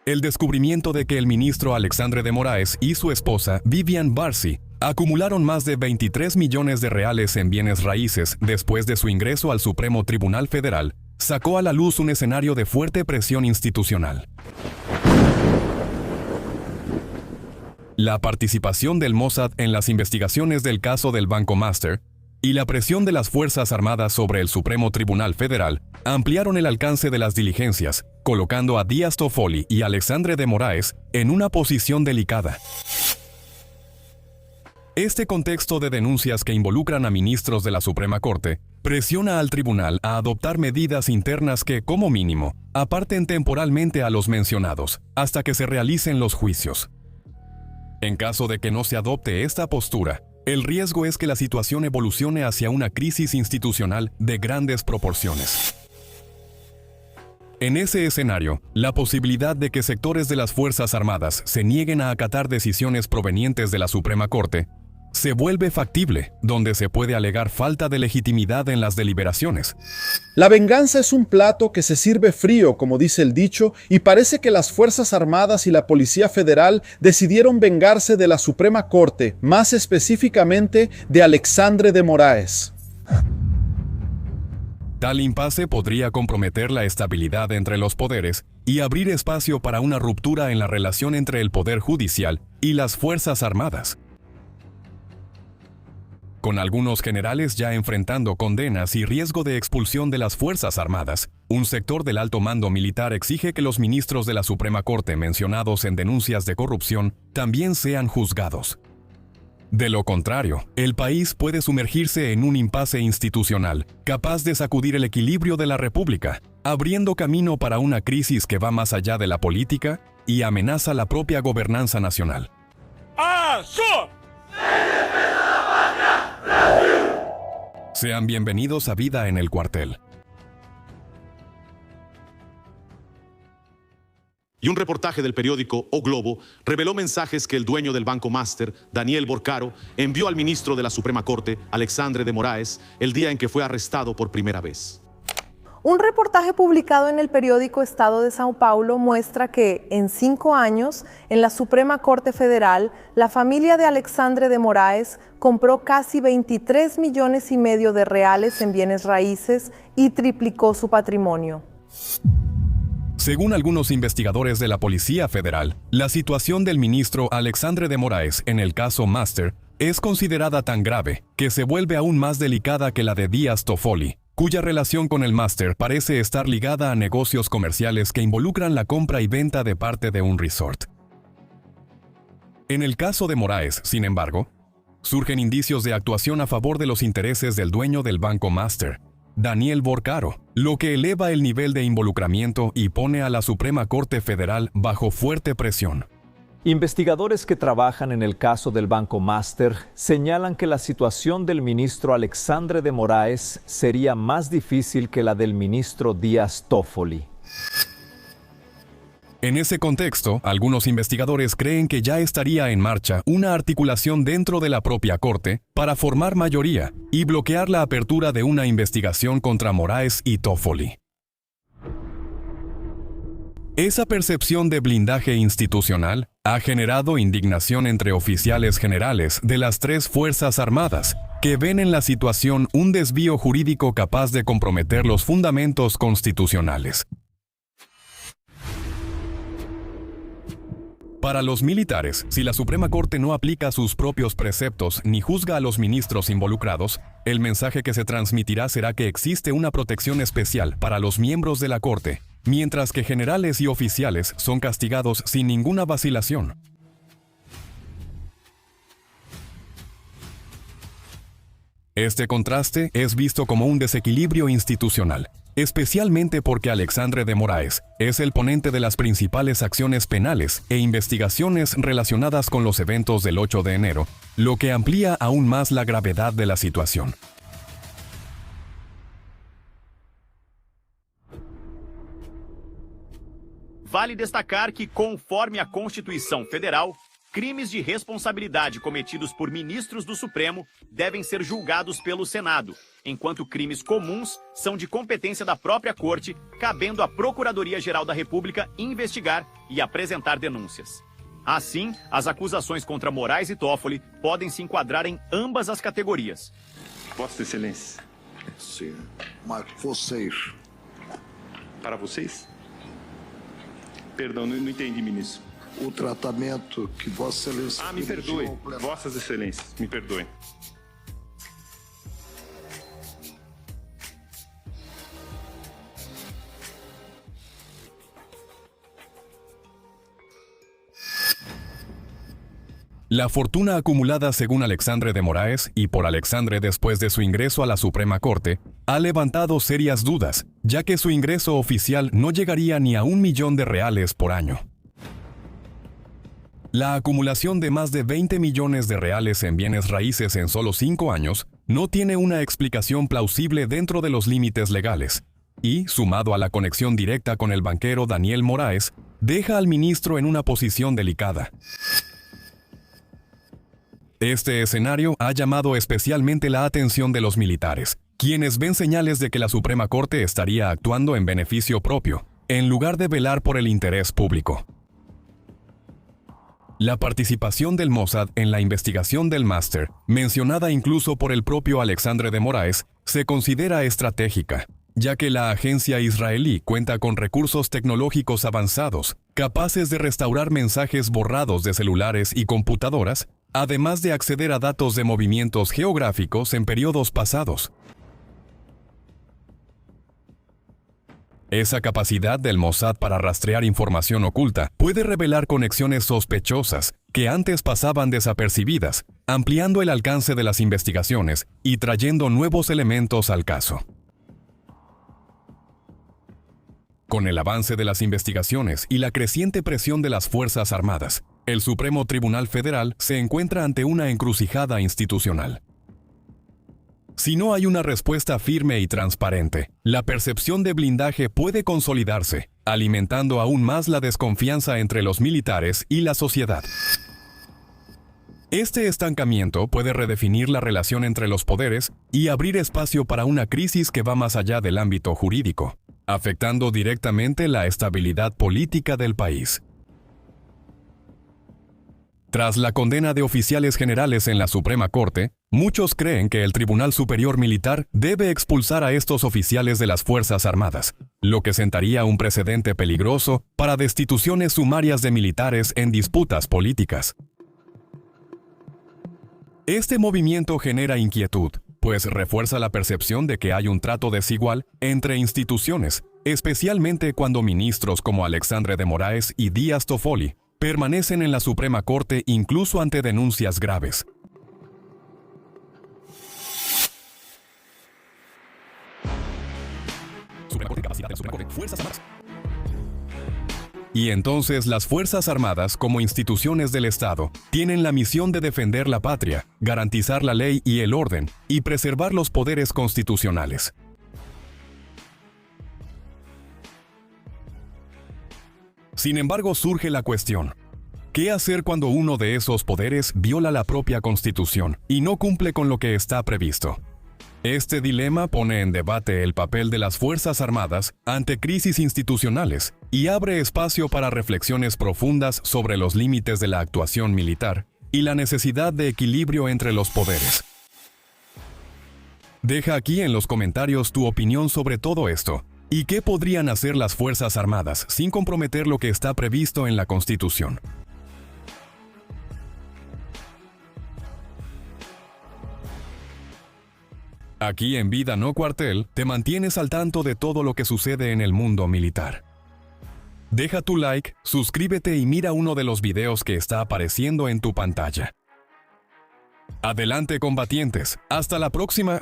El descubrimiento de que el ministro Alexandre de Moraes y su esposa Vivian Barsi acumularon más de 23 millones de reales en bienes raíces después de su ingreso al Supremo Tribunal Federal sacó a la luz un escenario de fuerte presión institucional. La participación del Mossad en las investigaciones del caso del Banco Master y la presión de las Fuerzas Armadas sobre el Supremo Tribunal Federal ampliaron el alcance de las diligencias, colocando a Díaz Toffoli y Alexandre de Moraes en una posición delicada. Este contexto de denuncias que involucran a ministros de la Suprema Corte presiona al tribunal a adoptar medidas internas que, como mínimo, aparten temporalmente a los mencionados, hasta que se realicen los juicios. En caso de que no se adopte esta postura, el riesgo es que la situación evolucione hacia una crisis institucional de grandes proporciones. En ese escenario, la posibilidad de que sectores de las Fuerzas Armadas se nieguen a acatar decisiones provenientes de la Suprema Corte se vuelve factible, donde se puede alegar falta de legitimidad en las deliberaciones. La venganza es un plato que se sirve frío, como dice el dicho, y parece que las Fuerzas Armadas y la Policía Federal decidieron vengarse de la Suprema Corte, más específicamente de Alexandre de Moraes. Tal impasse podría comprometer la estabilidad entre los poderes y abrir espacio para una ruptura en la relación entre el Poder Judicial y las Fuerzas Armadas. Con algunos generales ya enfrentando condenas y riesgo de expulsión de las Fuerzas Armadas, un sector del alto mando militar exige que los ministros de la Suprema Corte mencionados en denuncias de corrupción también sean juzgados. De lo contrario, el país puede sumergirse en un impasse institucional, capaz de sacudir el equilibrio de la República, abriendo camino para una crisis que va más allá de la política y amenaza la propia gobernanza nacional. ¡Aso! Sean bienvenidos a Vida en el Cuartel. Y un reportaje del periódico O Globo reveló mensajes que el dueño del Banco Master, Daniel Borcaro, envió al ministro de la Suprema Corte, Alexandre de Moraes, el día en que fue arrestado por primera vez. Un reportaje publicado en el periódico Estado de São Paulo muestra que en 5 años, en la Suprema Corte Federal, la familia de Alexandre de Moraes compró casi 23 millones y medio de reales en bienes raíces y triplicó su patrimonio. Según algunos investigadores de la Policía Federal, la situación del ministro Alexandre de Moraes en el caso Master es considerada tan grave que se vuelve aún más delicada que la de Díaz Toffoli, cuya relación con el Master parece estar ligada a negocios comerciales que involucran la compra y venta de parte de un resort. En el caso de Moraes, sin embargo, surgen indicios de actuación a favor de los intereses del dueño del Banco Master, Daniel Borcaro, lo que eleva el nivel de involucramiento y pone a la Suprema Corte Federal bajo fuerte presión. Investigadores que trabajan en el caso del Banco Master señalan que la situación del ministro Alexandre de Moraes sería más difícil que la del ministro Díaz Toffoli. En ese contexto, algunos investigadores creen que ya estaría en marcha una articulación dentro de la propia Corte para formar mayoría y bloquear la apertura de una investigación contra Moraes y Toffoli. Esa percepción de blindaje institucional ha generado indignación entre oficiales generales de las 3 Fuerzas Armadas, que ven en la situación un desvío jurídico capaz de comprometer los fundamentos constitucionales. Para los militares, si la Suprema Corte no aplica sus propios preceptos ni juzga a los ministros involucrados, el mensaje que se transmitirá será que existe una protección especial para los miembros de la Corte, mientras que generales y oficiales son castigados sin ninguna vacilación. Este contraste es visto como un desequilibrio institucional, especialmente porque Alexandre de Moraes es el ponente de las principales acciones penales e investigaciones relacionadas con los eventos del 8 de enero, lo que amplía aún más la gravedad de la situación. Vale destacar que, conforme a Constituição Federal, crimes de responsabilidade cometidos por ministros do Supremo devem ser julgados pelo Senado, enquanto crimes comuns são de competência da própria Corte, cabendo à Procuradoria-Geral da República investigar e apresentar denúncias. Assim, as acusações contra Moraes e Toffoli podem se enquadrar em ambas as categorias. Vossa Excelência. Sim, mas vocês... Para vocês? Perdão, não entendi, ministro. O tratamento que Vossa Excelência... Me perdoe. Vossas Excelências, me perdoem. La fortuna acumulada según Alexandre de Moraes y por Alexandre después de su ingreso a la Suprema Corte ha levantado serias dudas, ya que su ingreso oficial no llegaría ni a 1 millón de reales por año. La acumulación de más de 20 millones de reales en bienes raíces en solo 5 años no tiene una explicación plausible dentro de los límites legales, y, sumado a la conexión directa con el banquero Daniel Moraes, deja al ministro en una posición delicada. Este escenario ha llamado especialmente la atención de los militares, quienes ven señales de que la Suprema Corte estaría actuando en beneficio propio, en lugar de velar por el interés público. La participación del Mossad en la investigación del máster, mencionada incluso por el propio Alexandre de Moraes, se considera estratégica, ya que la agencia israelí cuenta con recursos tecnológicos avanzados, capaces de restaurar mensajes borrados de celulares y computadoras, además de acceder a datos de movimientos geográficos en periodos pasados. Esa capacidad del Mossad para rastrear información oculta puede revelar conexiones sospechosas que antes pasaban desapercibidas, ampliando el alcance de las investigaciones y trayendo nuevos elementos al caso. Con el avance de las investigaciones y la creciente presión de las Fuerzas Armadas, el Supremo Tribunal Federal se encuentra ante una encrucijada institucional. Si no hay una respuesta firme y transparente, la percepción de blindaje puede consolidarse, alimentando aún más la desconfianza entre los militares y la sociedad. Este estancamiento puede redefinir la relación entre los poderes y abrir espacio para una crisis que va más allá del ámbito jurídico, afectando directamente la estabilidad política del país. Tras la condena de oficiales generales en la Suprema Corte, muchos creen que el Tribunal Superior Militar debe expulsar a estos oficiales de las Fuerzas Armadas, lo que sentaría un precedente peligroso para destituciones sumarias de militares en disputas políticas. Este movimiento genera inquietud, pues refuerza la percepción de que hay un trato desigual entre instituciones, especialmente cuando ministros como Alexandre de Moraes y Díaz Toffoli permanecen en la Suprema Corte incluso ante denuncias graves. Suprema Corte, capacidad de la Suprema Corte, Fuerzas Armadas. Y entonces las Fuerzas Armadas, como instituciones del Estado, tienen la misión de defender la patria, garantizar la ley y el orden, y preservar los poderes constitucionales. Sin embargo, surge la cuestión: ¿qué hacer cuando uno de esos poderes viola la propia Constitución y no cumple con lo que está previsto? Este dilema pone en debate el papel de las Fuerzas Armadas ante crisis institucionales y abre espacio para reflexiones profundas sobre los límites de la actuación militar y la necesidad de equilibrio entre los poderes. Deja aquí en los comentarios tu opinión sobre todo esto. ¿Y qué podrían hacer las Fuerzas Armadas sin comprometer lo que está previsto en la Constitución? Aquí en Vida No Cuartel te mantienes al tanto de todo lo que sucede en el mundo militar. Deja tu like, suscríbete y mira uno de los videos que está apareciendo en tu pantalla. Adelante, combatientes. Hasta la próxima.